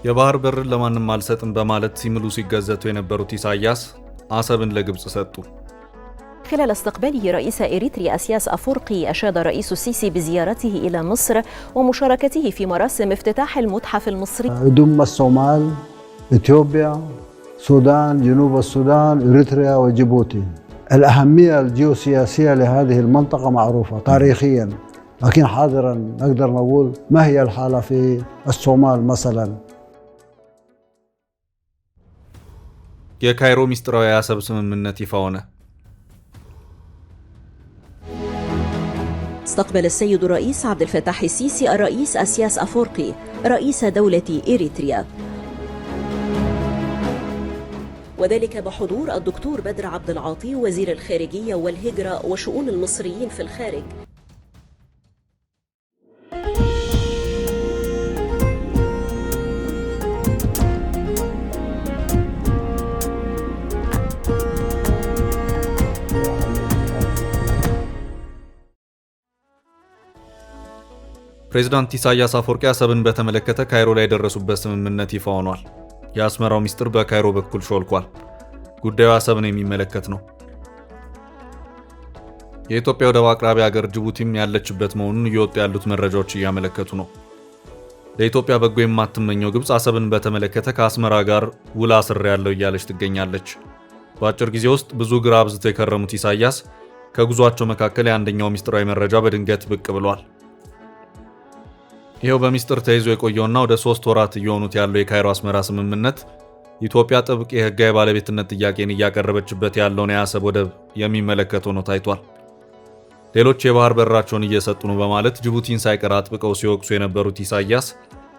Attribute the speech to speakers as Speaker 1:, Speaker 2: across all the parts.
Speaker 1: የባህር በርን ለማንም አልሰጥም በማለት ሲምሉ ሲገዘቱ የነበሩት ኢሳያስ አሰብን ለግብጽ ሰጡ።
Speaker 2: خلال استقباله رئيس إريتريا أسياس أفورقي أشاد الرئيس السيسي بزيارته إلى مصر ومشاركته في مراسم افتتاح المتحف المصري.
Speaker 3: يضم الصومال، إثيوبيا، السودان، جنوب السودان، إريتريا وجيبوتي. الأهمية الجيوسياسية لهذه المنطقة معروفة تاريخيا، لكن حاضرا نقدر نقول ما هي الحالة في الصومال مثلا.
Speaker 1: የካይሮ ሚስጥራዊ የአሰብ ስምምነት ይፋ ሆነ።
Speaker 2: استقبل السيد الرئيس عبد الفتاح السيسي الرئيس أسياس أفورقي رئيس دولة إريتريا، وذلك بحضور الدكتور بدر عبد العاطي وزير الخارجية والهجرة وشؤون المصريين في الخارج.
Speaker 1: ፕሬዝዳንት ኢሳያስ አፈወርቂ አሰብን በተመለከተ ካይሮ ላይ የደረሱበት ስምምነት ይፋ ሆኗል። የአስመራው ሚስጥር በካይሮ በኩል ሾልኳል። ጉዳዩ አሰብን የሚመለከት ነው። የኢትዮጵያ ወደብ አቅራቢ ሀገር ጅቡቲም ያለችበት መሆኑን እየወጡ ያሉት መረጃዎች እያመለከቱ ነው። ለኢትዮጵያ በጎ የማትመኘው ግብጽ አሰብን በተመለከተ ከአስመራ ጋር ውል አስሬያለሁ እያለች ትገኛለች። በአጭር ጊዜ ውስጥ ብዙ ግራ አብዝተው የከረሙት ኢሳያስ ከጉዟቸው መካከል የአንደኛው ሚስጥራዊ መረጃ በድንገት ብቅ ብሏል። ይሄው በሚስጥር ተይዞ የቆየውና ወደ 3 ወራት እየሆኑት ያለው የካይሮ አስመራ ስምምነት ኢትዮጵያ ጥብቅ የህጋዊ ባለቤትነት ጥያቄን እያቀረበችበት ያለውን የአሰብ ወደብ የሚመለከት ሆኖ ታይቷል። ሌሎች የባህር በራቸውን እየሰጡ ነው በማለት ጅቡቲን ሳይቀር አጥብቀው ሲወቅሱ የነበሩት ኢሳያስ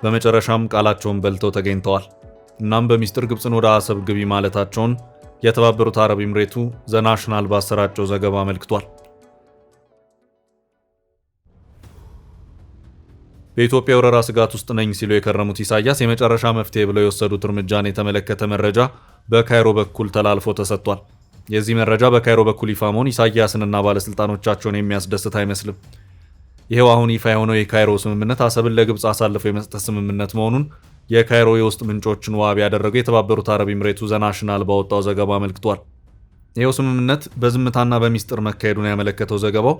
Speaker 1: በመጨረሻም ቃላቸውን በልተው ተገኝተዋል። እናም በሚስጥር ግብጽን ወደ አሰብ ግቢ ማለታቸውን የተባበሩት አረብ ኤምሬቱ ዘናሽናል ባሰራጨው ዘገባ አመልክቷል። በኢትዮጵያ ወረራ ስጋት ውስጥ ነኝ ሲሉ የከረሙት ኢሳያስ የመጨረሻ መፍትሄ ብለው የወሰዱት እርምጃን የተመለከተ መረጃ በካይሮ በኩል ተላልፎ ተሰጥቷል። የዚህ መረጃ በካይሮ በኩል ይፋ መሆን ኢሳያስንና ባለስልጣኖቻቸውን የሚያስደስት አይመስልም። ይሄው አሁን ይፋ የሆነው የካይሮ ስምምነት አሰብን ለግብጽ አሳልፎ የመስጠት ስምምነት መሆኑን የካይሮ የውስጥ ምንጮችን ዋቢ ያደረገው የተባበሩት አረብ ኤምሬቱ ዘናሽናል ባወጣው ዘገባ አመልክቷል። ይሄው ስምምነት በዝምታና በሚስጥር መካሄዱን ያመለከተው ዘገባው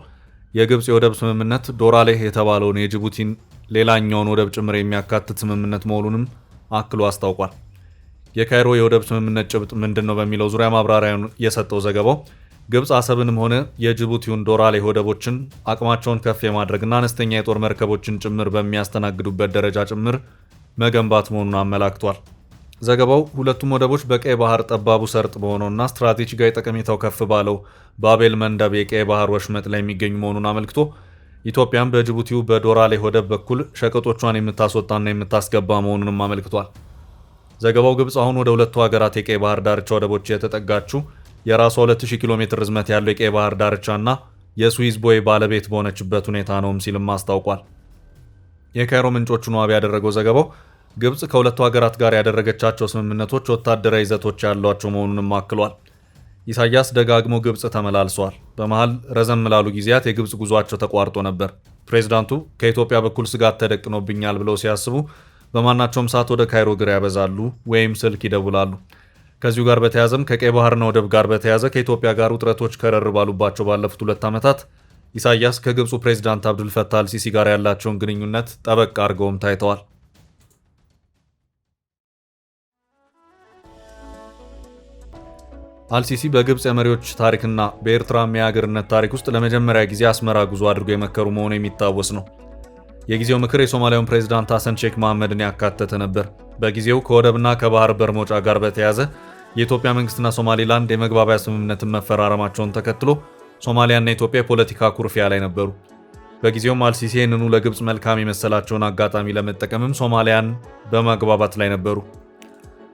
Speaker 1: የግብጽ የወደብ ስምምነት ዶራሌህ የተባለውን የጅቡቲን ሌላኛውን ወደብ ጭምር የሚያካትት ስምምነት መሆኑንም አክሎ አስታውቋል። የካይሮ የወደብ ስምምነት ጭብጥ ምንድነው በሚለው ዙሪያ ማብራሪያውን የሰጠው ዘገባው ግብጽ አሰብንም ሆነ የጅቡቲውን ዶራሌህ ወደቦችን አቅማቸውን ከፍ የማድረግና አነስተኛ የጦር መርከቦችን ጭምር በሚያስተናግዱበት ደረጃ ጭምር መገንባት መሆኑን አመላክቷል። ዘገባው ሁለቱም ወደቦች በቀይ ባህር ጠባቡ ሰርጥ በሆነውና ስትራቴጂካዊ ጠቀሜታው ከፍ ባለው ባቤል መንደብ የቀይ ባህር ወሽመጥ ላይ የሚገኙ መሆኑን አመልክቶ ኢትዮጵያም በጅቡቲው በዶራሌህ ወደብ በኩል ሸቀጦቿን የምታስወጣና የምታስገባ መሆኑንም አመልክቷል። ዘገባው ግብጽ አሁን ወደ ሁለቱ ሀገራት የቀይ ባህር ዳርቻ ወደቦች የተጠጋችው የራሷ 2000 ኪሎ ሜትር ርዝመት ያለው የቀይ ባህር ዳርቻና የስዊዝ ቦይ ባለቤት በሆነችበት ሁኔታ ነውም ሲልም አስታውቋል። የካይሮ ምንጮቹን ዋቢ ያደረገው ዘገባው ግብጽ ከሁለቱ ሀገራት ጋር ያደረገቻቸው ስምምነቶች ወታደራዊ ይዘቶች ያሏቸው መሆኑንም አክሏል። ኢሳያስ ደጋግሞ ግብጽ ተመላልሰዋል። በመሃል ረዘም ላሉ ጊዜያት የግብጽ ጉዟቸው ተቋርጦ ነበር። ፕሬዝዳንቱ ከኢትዮጵያ በኩል ስጋት ተደቅኖብኛል ብለው ሲያስቡ በማናቸውም ሰዓት ወደ ካይሮ ግር ያበዛሉ ወይም ስልክ ይደውላሉ። ከዚሁ ጋር በተያያዘም ከቀይ ባህርና ወደብ ጋር በተያያዘ ከኢትዮጵያ ጋር ውጥረቶች ከረር ባሉባቸው ባለፉት 2 ዓመታት ኢሳያስ ከግብፁ ፕሬዝዳንት አብዱልፈታህ አልሲሲ ጋር ያላቸውን ግንኙነት ጠበቅ አድርገውም ታይተዋል። አልሲሲ በግብጽ የመሪዎች ታሪክና በኤርትራ የሀገርነት ታሪክ ውስጥ ለመጀመሪያ ጊዜ አስመራ ጉዞ አድርገው የመከሩ መሆኑ የሚታወስ ነው። የጊዜው ምክር የሶማሊያውን ፕሬዝዳንት ሐሰን ሼክ መሐመድን ያካተተ ነበር። በጊዜው ከወደብና ከባህር በር መውጫ ጋር በተያያዘ የኢትዮጵያ መንግስትና ሶማሊላንድ የመግባቢያ ስምምነትን መፈራረማቸውን ተከትሎ ሶማሊያና ኢትዮጵያ የፖለቲካ ኩርፊያ ላይ ነበሩ። በጊዜውም አልሲሲ ይህንኑ ለግብጽ መልካም የመሰላቸውን አጋጣሚ ለመጠቀምም ሶማሊያን በማግባባት ላይ ነበሩ።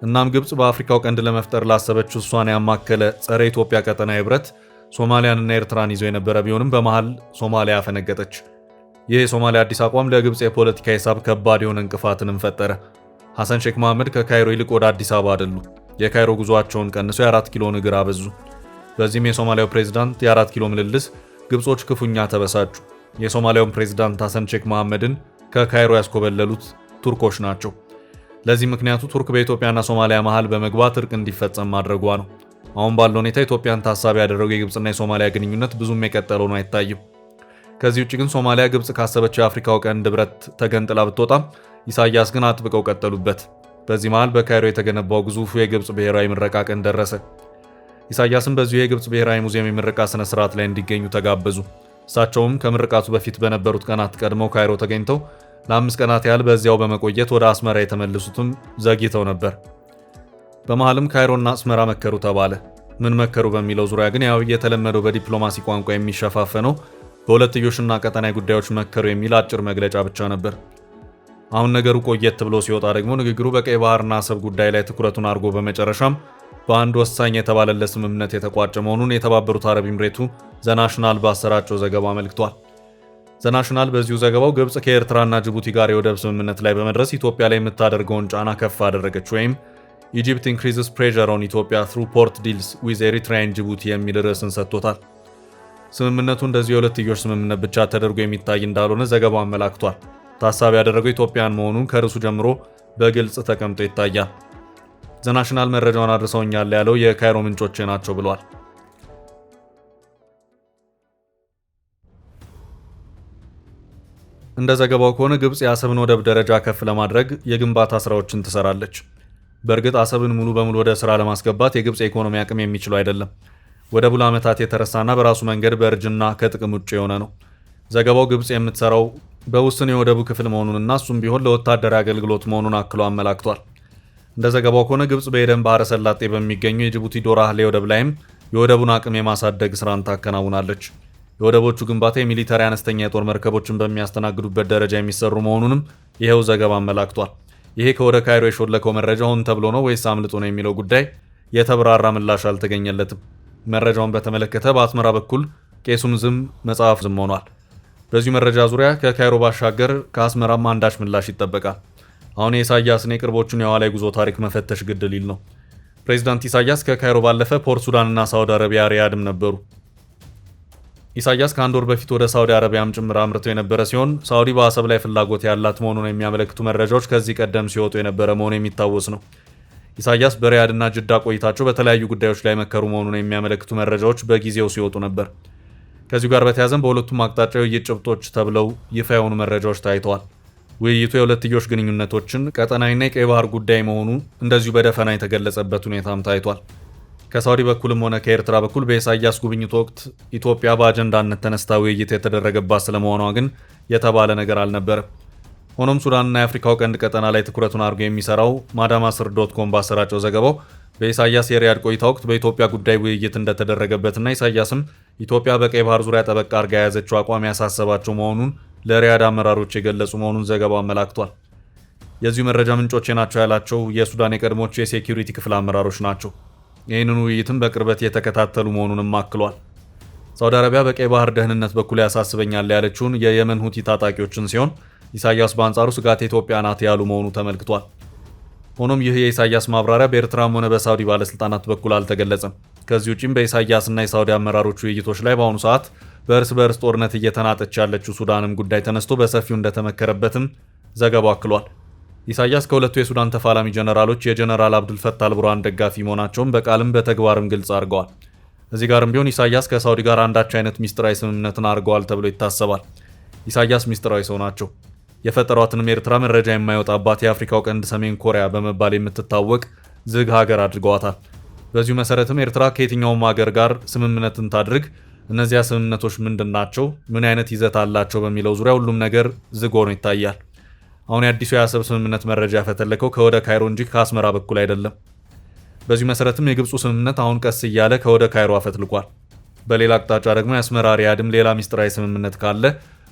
Speaker 1: እናም ግብጽ በአፍሪካው ቀንድ ለመፍጠር ላሰበችው እሷን ያማከለ ጸረ ኢትዮጵያ ቀጠናዊ ህብረት ሶማሊያንና ኤርትራን ይዞ የነበረ ቢሆንም በመሃል ሶማሊያ አፈነገጠች። ይህ የሶማሊያ አዲስ አቋም ለግብጽ የፖለቲካ ሂሳብ ከባድ የሆነ እንቅፋትንም ፈጠረ። ሐሰን ሼክ መሐመድ ከካይሮ ይልቅ ወደ አዲስ አበባ አደሉ። የካይሮ ጉዟቸውን ቀንሰው የ4 ኪሎ እግር አበዙ። በዚህም የሶማሊያው ፕሬዝዳንት የ4 ኪሎ ምልልስ ግብጾች ክፉኛ ተበሳጩ። የሶማሊያውን ፕሬዝዳንት ሐሰን ሼክ መሐመድን ከካይሮ ያስኮበለሉት ቱርኮች ናቸው። ለዚህ ምክንያቱ ቱርክ በኢትዮጵያና ሶማሊያ መሃል በመግባት እርቅ እንዲፈጸም ማድረጓ ነው። አሁን ባለው ሁኔታ ኢትዮጵያን ታሳቢ ያደረገው የግብጽና የሶማሊያ ግንኙነት ብዙም የቀጠለው ነው አይታይም። ከዚህ ውጭ ግን ሶማሊያ ግብጽ ካሰበችው የአፍሪካው ቀንድ ብረት ተገንጥላ ብትወጣም ኢሳያስ ግን አጥብቀው ቀጠሉበት። በዚህ መሃል በካይሮ የተገነባው ግዙፉ የግብጽ ብሔራዊ ምረቃ ቀን ደረሰ። ኢሳያስም በዚሁ የግብጽ ብሔራዊ ሙዚየም የምረቃ ስነ ስርዓት ላይ እንዲገኙ ተጋበዙ። እሳቸውም ከምርቃቱ በፊት በነበሩት ቀናት ቀድመው ካይሮ ተገኝተው ለ5 ቀናት ያህል በዚያው በመቆየት ወደ አስመራ የተመለሱትም ዘግይተው ነበር። በመሃልም ካይሮና አስመራ መከሩ ተባለ። ምን መከሩ በሚለው ዙሪያ ግን ያው የተለመደው በዲፕሎማሲ ቋንቋ የሚሸፋፈነው በሁለትዮሽና ቀጠናዊ ጉዳዮች መከሩ የሚል አጭር መግለጫ ብቻ ነበር። አሁን ነገሩ ቆየት ብሎ ሲወጣ ደግሞ ንግግሩ በቀይ ባህርና አሰብ ጉዳይ ላይ ትኩረቱን አድርጎ በመጨረሻም በአንድ ወሳኝ የተባለለት ስምምነት የተቋጨ መሆኑን የተባበሩት አረብ ኤምሬቱ ዘናሽናል ባሰራጨው ዘገባ አመልክቷል። ዘናሽናል በዚሁ ዘገባው ግብጽ ከኤርትራና ጅቡቲ ጋር የወደብ ስምምነት ላይ በመድረስ ኢትዮጵያ ላይ የምታደርገውን ጫና ከፍ አደረገች ወይም ኢጂፕት ኢንክሪዝስ ፕሬሸር ኦን ኢትዮጵያ ትሩ ፖርት ዲልስ ዊዝ ኤሪትራ ኤንድ ጅቡቲ የሚል ርዕስን ሰጥቶታል። ስምምነቱ እንደዚሁ የሁለትዮሽ ስምምነት ብቻ ተደርጎ የሚታይ እንዳልሆነ ዘገባው አመላክቷል። ታሳቢ ያደረገው ኢትዮጵያን መሆኑን ከርዕሱ ጀምሮ በግልጽ ተቀምጦ ይታያል። ዘናሽናል መረጃውን አድርሰውኛል ያለው የካይሮ ምንጮቼ ናቸው ብሏል። እንደ ዘገባው ከሆነ ግብጽ የአሰብን ወደብ ደረጃ ከፍ ለማድረግ የግንባታ ስራዎችን ትሰራለች። በእርግጥ አሰብን ሙሉ በሙሉ ወደ ስራ ለማስገባት የግብጽ የኢኮኖሚ አቅም የሚችለው አይደለም። ወደቡ ለዓመታት የተረሳና በራሱ መንገድ በእርጅና ከጥቅም ውጭ የሆነ ነው። ዘገባው ግብጽ የምትሰራው በውስን የወደቡ ክፍል መሆኑንና እሱም ቢሆን ለወታደራዊ አገልግሎት መሆኑን አክሎ አመላክቷል። እንደ ዘገባው ከሆነ ግብጽ በኤደን ባህረ ሰላጤ በሚገኘው የጅቡቲ ዶራህሌ ወደብ ላይም የወደቡን አቅም የማሳደግ ስራን ታከናውናለች። የወደቦቹ ግንባታ የሚሊተሪ አነስተኛ የጦር መርከቦችን በሚያስተናግዱበት ደረጃ የሚሰሩ መሆኑንም ይሄው ዘገባ አመላክቷል። ይሄ ከወደ ካይሮ የሾለከው መረጃ ሆን ተብሎ ነው ወይስ አምልጦ ነው የሚለው ጉዳይ የተብራራ ምላሽ አልተገኘለትም። መረጃውን በተመለከተ በአስመራ በኩል ቄሱም ዝም መጽሐፍ ዝም ሆኗል። በዚሁ መረጃ ዙሪያ ከካይሮ ባሻገር ከአስመራም አንዳች ምላሽ ይጠበቃል። አሁን የኢሳያስን የቅርቦቹን የኋላ ጉዞ ታሪክ መፈተሽ ግድ ሊል ነው። ፕሬዚዳንት ኢሳያስ ከካይሮ ባለፈ ፖርት ሱዳንና ሳውዲ አረቢያ ሪያድም ነበሩ። ኢሳያስ ከአንድ ወር በፊት ወደ ሳውዲ አረቢያም ጭምር አምርተው የነበረ ሲሆን ሳውዲ በአሰብ ላይ ፍላጎት ያላት መሆኑን የሚያመለክቱ መረጃዎች ከዚህ ቀደም ሲወጡ የነበረ መሆኑ የሚታወስ ነው። ኢሳያስ በሪያድና ጅዳ ቆይታቸው በተለያዩ ጉዳዮች ላይ መከሩ መሆኑን የሚያመለክቱ መረጃዎች በጊዜው ሲወጡ ነበር። ከዚሁ ጋር በተያያዘም በሁለቱም አቅጣጫ የውይይት ጭብጦች ተብለው ይፋ የሆኑ መረጃዎች ታይተዋል። ውይይቱ የሁለትዮሽ ግንኙነቶችን ቀጠናዊና የቀይ ባህር ጉዳይ መሆኑ እንደዚሁ በደፈና የተገለጸበት ሁኔታም ታይቷል። ከሳውዲ በኩልም ሆነ ከኤርትራ በኩል በኢሳያስ ጉብኝት ወቅት ኢትዮጵያ በአጀንዳነት ተነስታ ውይይት የተደረገባት ስለመሆኗ ግን የተባለ ነገር አልነበረም። ሆኖም ሱዳንና የአፍሪካው ቀንድ ቀጠና ላይ ትኩረቱን አድርጎ የሚሰራው ማዳማስር.com ባሰራጨው ዘገባው በኢሳያስ የሪያድ ቆይታ ወቅት በኢትዮጵያ ጉዳይ ውይይት እንደተደረገበትና ኢሳያስም ኢትዮጵያ በቀይ ባህር ዙሪያ ጠበቅ አድርጋ የያዘችው አቋም ያሳሰባቸው መሆኑን ለሪያድ አመራሮች የገለጹ መሆኑን ዘገባው አመላክቷል። የዚሁ መረጃ ምንጮቼ ናቸው ያላቸው የሱዳን የቀድሞቹ የሴኪዩሪቲ ክፍል አመራሮች ናቸው። ይህንን ውይይትም በቅርበት የተከታተሉ መሆኑንም አክሏል። ሳውዲ አረቢያ በቀይ ባህር ደህንነት በኩል ያሳስበኛል ያለችውን የየመን ሁቲ ታጣቂዎችን ሲሆን ኢሳያስ በአንጻሩ ስጋት ኢትዮጵያ ናት ያሉ መሆኑ ተመልክቷል። ሆኖም ይህ የኢሳያስ ማብራሪያ በኤርትራም ሆነ በሳውዲ ባለስልጣናት በኩል አልተገለጸም። ከዚህ ውጪም በኢሳያስና የሳውዲ አመራሮች ውይይቶች ላይ በአሁኑ ሰዓት በእርስ በእርስ ጦርነት እየተናጠች ያለችው ሱዳንም ጉዳይ ተነስቶ በሰፊው እንደተመከረበትም ዘገባው አክሏል። ኢሳያስ ከሁለቱ የሱዳን ተፋላሚ ጀነራሎች የጀነራል አብዱልፈታህ አልቡርሃን ደጋፊ መሆናቸውን በቃልም በተግባርም ግልጽ አድርገዋል። እዚህ ጋርም ቢሆን ኢሳያስ ከሳውዲ ጋር አንዳች አይነት ሚስጥራዊ ስምምነትን አድርገዋል ተብሎ ይታሰባል። ኢሳያስ ሚስጥራዊ ሰው ናቸው። የፈጠሯትንም ኤርትራ መረጃ የማይወጣባት የአፍሪካው ቀንድ ሰሜን ኮሪያ በመባል የምትታወቅ ዝግ ሀገር አድርገዋታል። በዚሁ መሰረትም ኤርትራ ከየትኛውም ሀገር ጋር ስምምነትን ታድርግ፣ እነዚያ ስምምነቶች ምንድን ናቸው፣ ምን አይነት ይዘት አላቸው በሚለው ዙሪያ ሁሉም ነገር ዝግ ሆኖ ይታያል። አሁን የአዲሱ የአሰብ ስምምነት መረጃ ያፈተለከው ከወደ ካይሮ እንጂ ከአስመራ በኩል አይደለም። በዚሁ መሰረትም የግብፁ ስምምነት አሁን ቀስ እያለ ከወደ ካይሮ አፈትልቋል። በሌላ አቅጣጫ ደግሞ የአስመራ ሪያድም ሌላ ሚስጥራዊ ስምምነት ካለ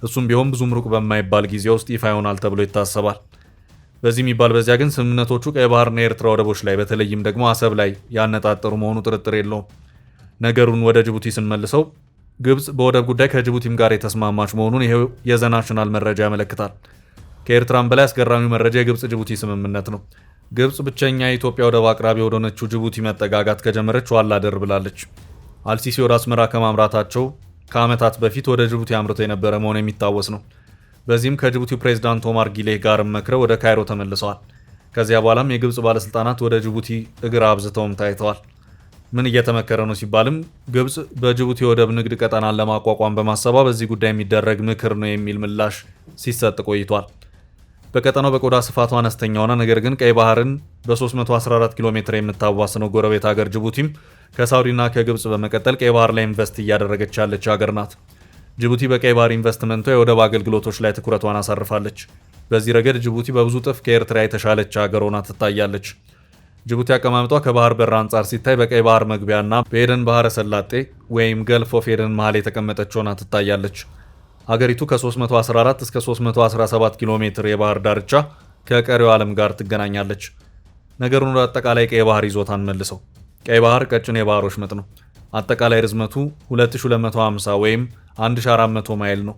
Speaker 1: እሱም ቢሆን ብዙም ሩቅ በማይባል ጊዜ ውስጥ ይፋ ይሆናል ተብሎ ይታሰባል። በዚህ የሚባል በዚያ ግን ስምምነቶቹ ቀይ ባህርና የኤርትራ ወደቦች ላይ በተለይም ደግሞ አሰብ ላይ ያነጣጠሩ መሆኑ ጥርጥር የለውም። ነገሩን ወደ ጅቡቲ ስንመልሰው ግብጽ በወደብ ጉዳይ ከጅቡቲም ጋር የተስማማች መሆኑን ይሄው የዘናሽናል መረጃ ያመለክታል። ከኤርትራም በላይ አስገራሚው መረጃ የግብጽ ጅቡቲ ስምምነት ነው። ግብጽ ብቸኛ የኢትዮጵያ ወደብ አቅራቢ ወደሆነችው ጅቡቲ መጠጋጋት ከጀመረች ዋላ ደር ብላለች። አልሲሲ ወደ አስመራ ከማምራታቸው ከዓመታት በፊት ወደ ጅቡቲ አምርተው የነበረ መሆኑ የሚታወስ ነው። በዚህም ከጅቡቲው ፕሬዝዳንት ኦማር ጊሌህ ጋር መክረው ወደ ካይሮ ተመልሰዋል። ከዚያ በኋላም የግብፅ ባለስልጣናት ወደ ጅቡቲ እግር አብዝተውም ታይተዋል። ምን እየተመከረ ነው ሲባልም ግብፅ በጅቡቲ ወደብ ንግድ ቀጠናን ለማቋቋም በማሰቧ በዚህ ጉዳይ የሚደረግ ምክር ነው የሚል ምላሽ ሲሰጥ ቆይቷል። በቀጠናው በቆዳ ስፋቷ አነስተኛ ሆነ ነገር ግን ቀይ ባህርን በ314 ኪሎ ሜትር የምታዋስነው ጎረቤት ሀገር ጅቡቲም ከሳውዲና ከግብፅ በመቀጠል ቀይ ባህር ላይ ኢንቨስት እያደረገች ያለች ሀገር ናት። ጅቡቲ በቀይ ባህር ኢንቨስትመንቷ የወደብ አገልግሎቶች ላይ ትኩረቷን አሳርፋለች። በዚህ ረገድ ጅቡቲ በብዙ ጥፍ ከኤርትራ የተሻለች ሀገር ሆና ትታያለች። ጅቡቲ አቀማመጧ ከባህር በር አንጻር ሲታይ በቀይ ባህር መግቢያና በኤደን ባህረ ሰላጤ ወይም ገልፍ ኦፍ ኤደን መሃል የተቀመጠች ሆና ትታያለች። ሀገሪቱ ከ314 እስከ 317 ኪሎ ሜትር የባህር ዳርቻ ከቀሪው ዓለም ጋር ትገናኛለች። ነገሩን ወደ አጠቃላይ ቀይ ባህር ይዞታን መልሰው ቀይ ባህር ቀጭን የባህር ወሽመጥ ነው። አጠቃላይ ርዝመቱ 2250 ወይም 1400 ማይል ነው።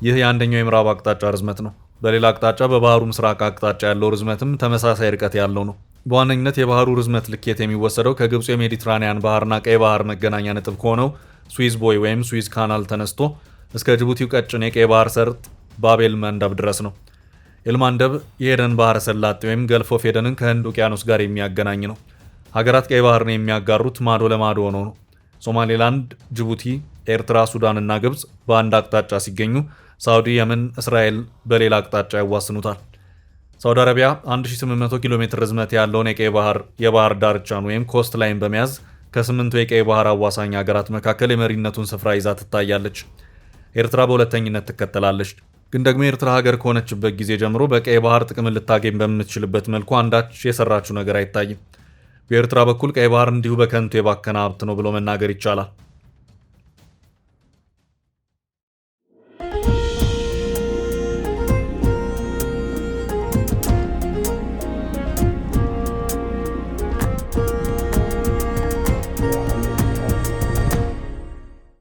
Speaker 1: ይህ የአንደኛው የምዕራብ አቅጣጫ ርዝመት ነው። በሌላ አቅጣጫ በባህሩ ምስራቅ አቅጣጫ ያለው ርዝመትም ተመሳሳይ ርቀት ያለው ነው። በዋነኝነት የባህሩ ርዝመት ልኬት የሚወሰደው ከግብፁ የሜዲትራኒያን ባህርና ቀይ ባህር መገናኛ ነጥብ ከሆነው ስዊዝ ቦይ ወይም ስዊዝ ካናል ተነስቶ እስከ ጅቡቲው ቀጭን የቀይ ባህር ሰርጥ ባቤል መንደብ ድረስ ነው። ኤልማንደብ የኤደን ባህረ ሰላጤ ወይም ገልፍ ኦፍ ኤደንን ከህንድ ውቅያኖስ ጋር የሚያገናኝ ነው። ሀገራት ቀይ ባህርን የሚያጋሩት ማዶ ለማዶ ሆነው ነው። ሶማሌላንድ፣ ጅቡቲ፣ ኤርትራ፣ ሱዳን እና ግብፅ በአንድ አቅጣጫ ሲገኙ ሳውዲ፣ የመን፣ እስራኤል በሌላ አቅጣጫ ያዋስኑታል። ሳውዲ አረቢያ 1800 ኪሎ ሜትር ርዝመት ያለውን የቀይ ባህር የባህር ዳርቻን ወይም ኮስት ላይን በመያዝ ከ8ቱ የቀይ ባህር አዋሳኝ ሀገራት መካከል የመሪነቱን ስፍራ ይዛ ትታያለች። ኤርትራ በሁለተኝነት ትከተላለች። ግን ደግሞ ኤርትራ ሀገር ከሆነችበት ጊዜ ጀምሮ በቀይ ባህር ጥቅምን ልታገኝ በምትችልበት መልኩ አንዳች የሰራችው ነገር አይታይም። በኤርትራ በኩል ቀይ ባህር እንዲሁ በከንቱ የባከነ ሀብት ነው ብሎ መናገር ይቻላል።